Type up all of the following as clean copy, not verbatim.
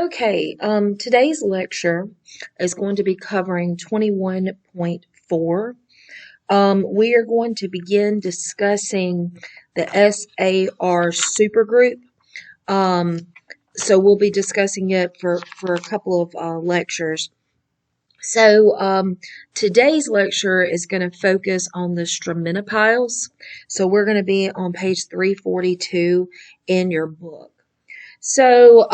Okay, today's lecture is going to be covering 21.4. We are going to begin discussing the SAR supergroup. Um, so we'll be discussing it for a couple of lectures. So today's lecture is going to focus on the Stramenopiles. So we're going to be on page 342 in your book. So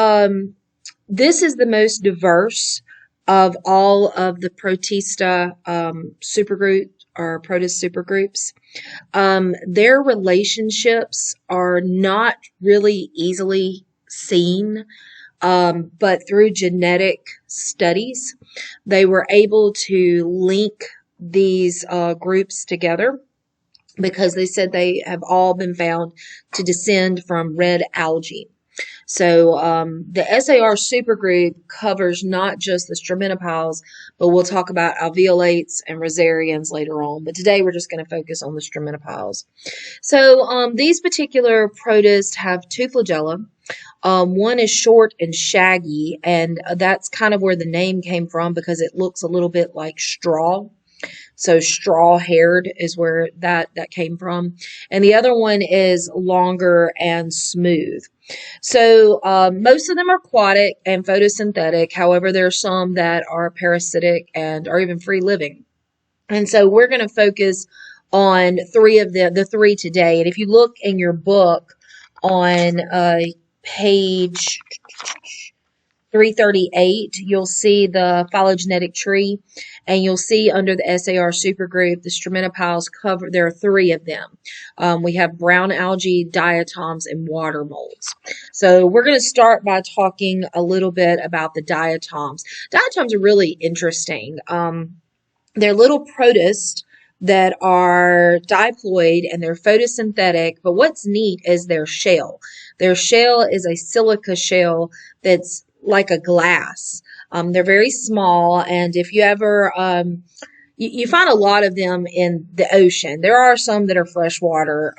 this is the most diverse of all of the Protista supergroup or Protist supergroups. Their relationships are not really easily seen, but through genetic studies, they were able to link these groups together because they said they have all been found to descend from red algae. So the SAR supergroup covers not just the Stramenopiles, but we'll talk about alveolates and rosarians later on. But today we're just going to focus on the Stramenopiles. So these particular protists have two flagella. One is short and shaggy, and that's kind of where the name came from because it looks a little bit like straw. So straw-haired is where that came from. And the other one is longer and smooth. So most of them are aquatic and photosynthetic. However, there are some that are parasitic and are even free-living. And so we're going to focus on three of the three today. And if you look in your book on page 338, you'll see the phylogenetic tree, and you'll see under the SAR supergroup, the Stramenopiles cover, there are three of them. We have brown algae, diatoms, and water molds. So we're going to start by talking a little bit about the diatoms. Diatoms are really interesting. They're little protists that are diploid and they're photosynthetic, but what's neat is their shell. Their shell is a silica shell that's like a glass. They're very small, and if you ever you find a lot of them in the ocean. There are some that are freshwater.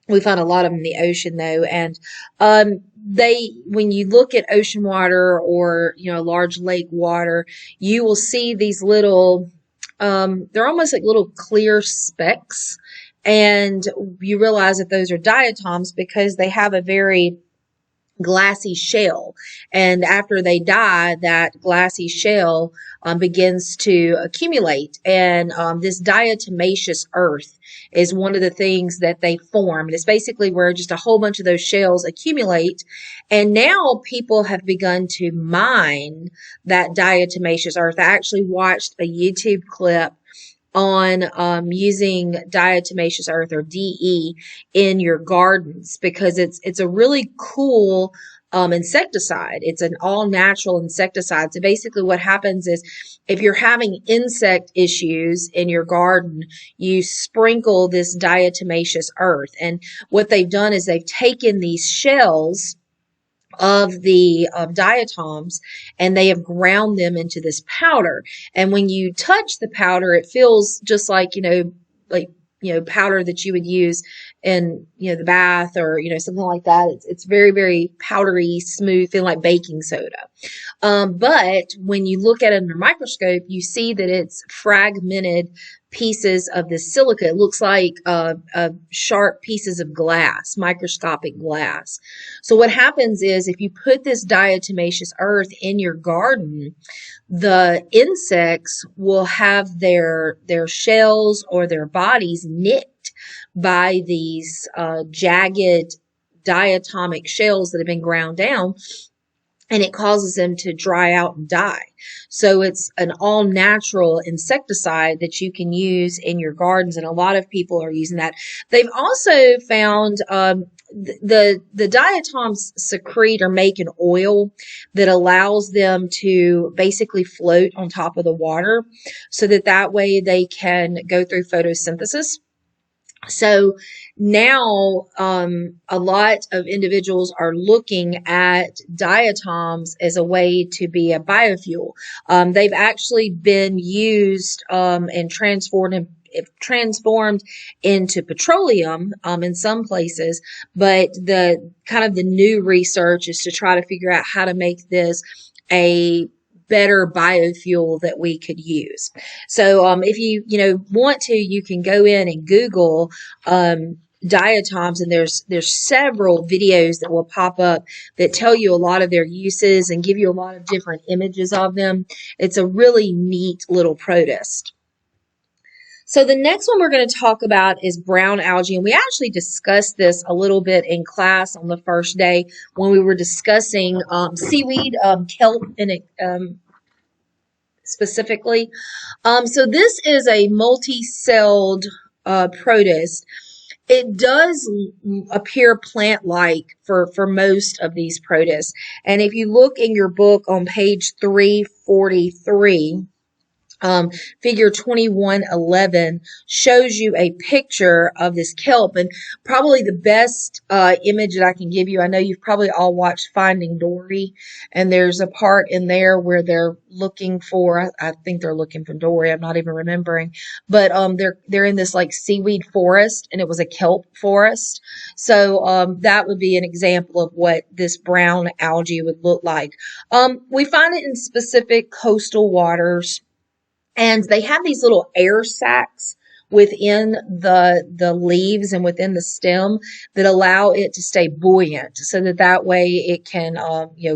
We find a lot of them in the ocean though, and when you look at ocean water or large lake water, you will see these little they're almost like little clear specks, and you realize that those are diatoms because they have a very glassy shell, and after they die, that glassy shell begins to accumulate, and this diatomaceous earth is one of the things that they form. And it's basically where just a whole bunch of those shells accumulate, and now people have begun to mine that diatomaceous earth. I actually watched a YouTube clip on using diatomaceous earth or DE in your gardens because it's a really cool insecticide. It's an all-natural insecticide. So basically what happens is if you're having insect issues in your garden, you sprinkle this diatomaceous earth. And what they've done is they've taken these shells of the diatoms and they have ground them into this powder. And when you touch the powder, it feels just like, powder that you would use in, the bath or, something like that. It's very, very powdery, smooth, feeling like baking soda. But when you look at it under a microscope, you see that it's fragmented pieces of the silica. It looks like sharp pieces of glass, microscopic glass. So what happens is if you put this diatomaceous earth in your garden, the insects will have their shells or their bodies nicked by these jagged diatomic shells that have been ground down, and it causes them to dry out and die. So it's an all-natural insecticide that you can use in your gardens, and a lot of people are using that. They've also found the diatoms secrete or make an oil that allows them to basically float on top of the water so that way they can go through photosynthesis. So now a lot of individuals are looking at diatoms as a way to be a biofuel. They've actually been used and transformed into petroleum in some places, but the kind of the new research is to try to figure out how to make this a better biofuel that we could use. So if you want to, you can go in and Google diatoms, and there's several videos that will pop up that tell you a lot of their uses and give you a lot of different images of them. It's a really neat little protist. So the next one we're going to talk about is brown algae, and we actually discussed this a little bit in class on the first day when we were discussing seaweed, kelp, and specifically. So this is a multi-celled protist. It does appear plant-like for most of these protists, and if you look in your book on page 343. Figure 2111 shows you a picture of this kelp, and probably the best image that I can give you. I know you've probably all watched Finding Dory, and there's a part in there where they're looking for, I think they're looking for Dory. I'm not even remembering, but they're in this like seaweed forest, and it was a kelp forest. So that would be an example of what this brown algae would look like. We find it in specific coastal waters. And they have these little air sacs within the leaves and within the stem that allow it to stay buoyant, so that way it can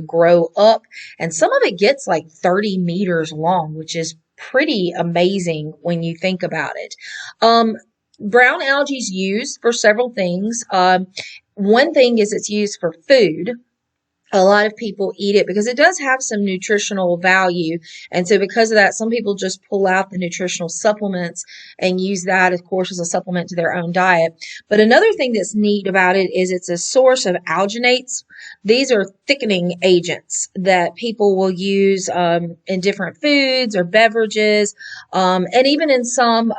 grow up. And some of it gets like 30 meters long, which is pretty amazing when you think about it. Brown algae is used for several things. One thing is it's used for food. A lot of people eat it because it does have some nutritional value. And so because of that, some people just pull out the nutritional supplements and use that, of course, as a supplement to their own diet. But another thing that's neat about it is it's a source of alginates. These are thickening agents that people will use in different foods or beverages, and even in some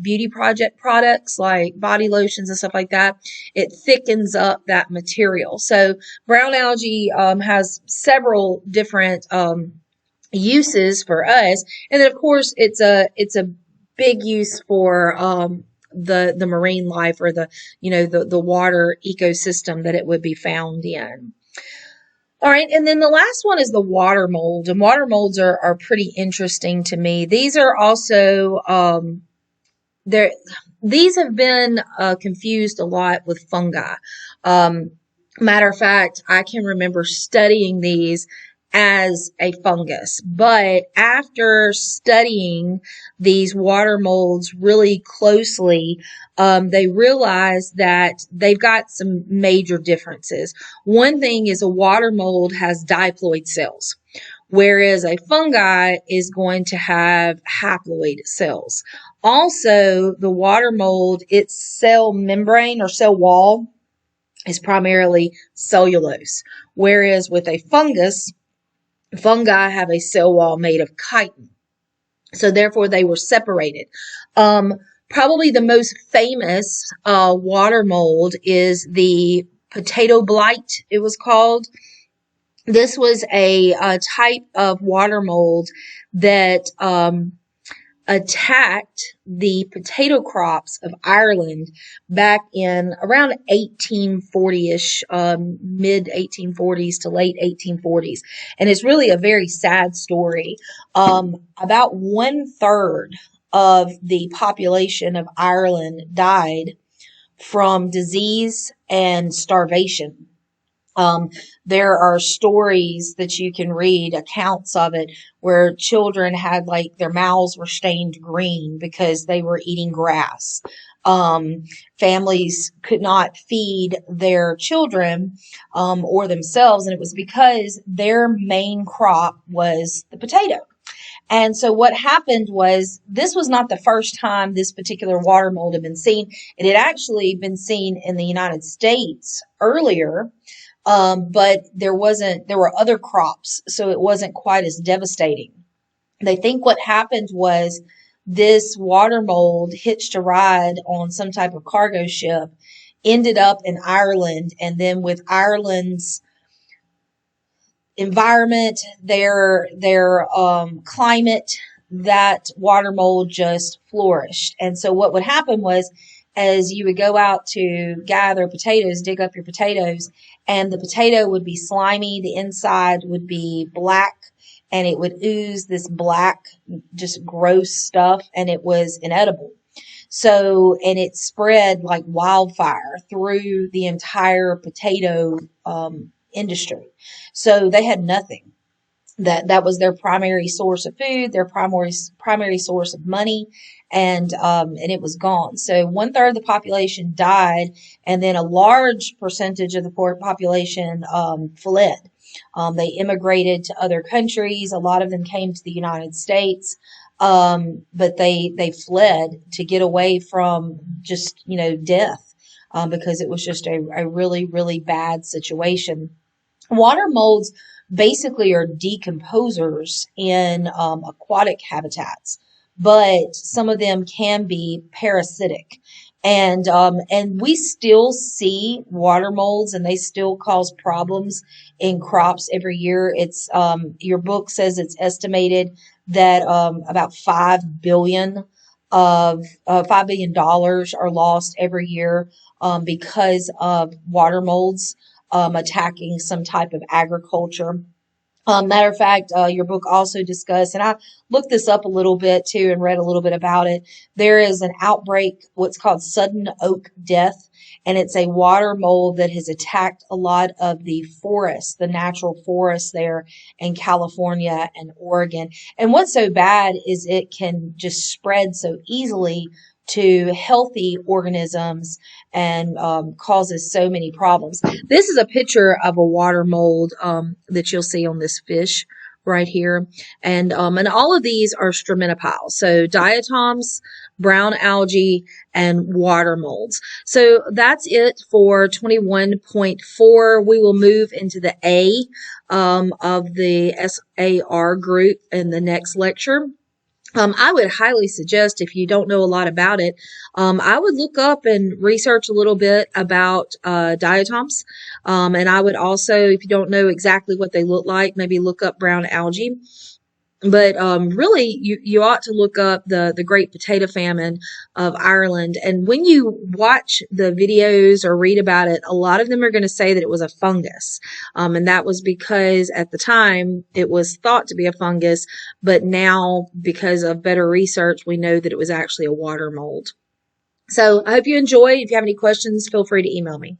beauty project products like body lotions and stuff like that. It thickens up that material. So brown algae has several different uses for us, and then of course it's a big use for the marine life, or the water ecosystem that it would be found in. All right, and then the last one is the water mold, and water molds are pretty interesting to me. These are also these have been confused a lot with fungi. Matter of fact, I can remember studying these as a fungus, but after studying these water molds really closely, they realized that they've got some major differences. One thing is a water mold has diploid cells, whereas a fungi is going to have haploid cells. Also, the water mold, its cell membrane or cell wall is primarily cellulose, whereas with a fungus, fungi have a cell wall made of chitin. So therefore they were separated. Probably the most famous water mold is the potato blight, it was called. This was a type of water mold that attacked the potato crops of Ireland back in around 1840-ish, mid 1840s to late 1840s. And it's really a very sad story. About 1/3 of the population of Ireland died from disease and starvation. There are stories that you can read, accounts of it, where children had like their mouths were stained green because they were eating grass. Families could not feed their children or themselves, and it was because their main crop was the potato. And so what happened was, this was not the first time this particular water mold had been seen. It had actually been seen in the United States earlier. But there were other crops, so it wasn't quite as devastating. They think what happened was this water mold hitched a ride on some type of cargo ship, ended up in Ireland, and then with Ireland's environment, their climate, that water mold just flourished. And so what would happen was, as you would go out to gather potatoes, dig up your potatoes, and the potato would be slimy, the inside would be black, and it would ooze this black, just gross stuff, and it was inedible. So, and it spread like wildfire through the entire potato industry. So they had nothing. That was their primary source of food, their primary source of money, and it was gone. So 1/3 of the population died, and then a large percentage of the population fled. They immigrated to other countries. A lot of them came to the United States, but they fled to get away from just death, because it was just a really, really bad situation. Water molds basically are decomposers in aquatic habitats, but some of them can be parasitic. And we still see water molds, and they still cause problems in crops every year. It's your book says it's estimated that about $5 billion are lost every year because of water molds attacking some type of agriculture. Matter of fact, your book also discussed, and I looked this up a little bit too and read a little bit about it. There is an outbreak, what's called sudden oak death, and it's a water mold that has attacked a lot of the forests, the natural forests there in California and Oregon. And what's so bad is it can just spread so easily to healthy organisms and causes so many problems. This is a picture of a water mold that you'll see on this fish right here. And all of these are Stramenopiles. So diatoms, brown algae, and water molds. So that's it for 21.4. We will move into the A of the SAR group in the next lecture. I would highly suggest, if you don't know a lot about it, I would look up and research a little bit about diatoms. And I would also, if you don't know exactly what they look like, maybe look up brown algae. But really, you ought to look up the Great Potato Famine of Ireland. And when you watch the videos or read about it, a lot of them are going to say that it was a fungus. And that was because at the time it was thought to be a fungus, but now because of better research, we know that it was actually a water mold. So I hope you enjoy. If you have any questions, feel free to email me.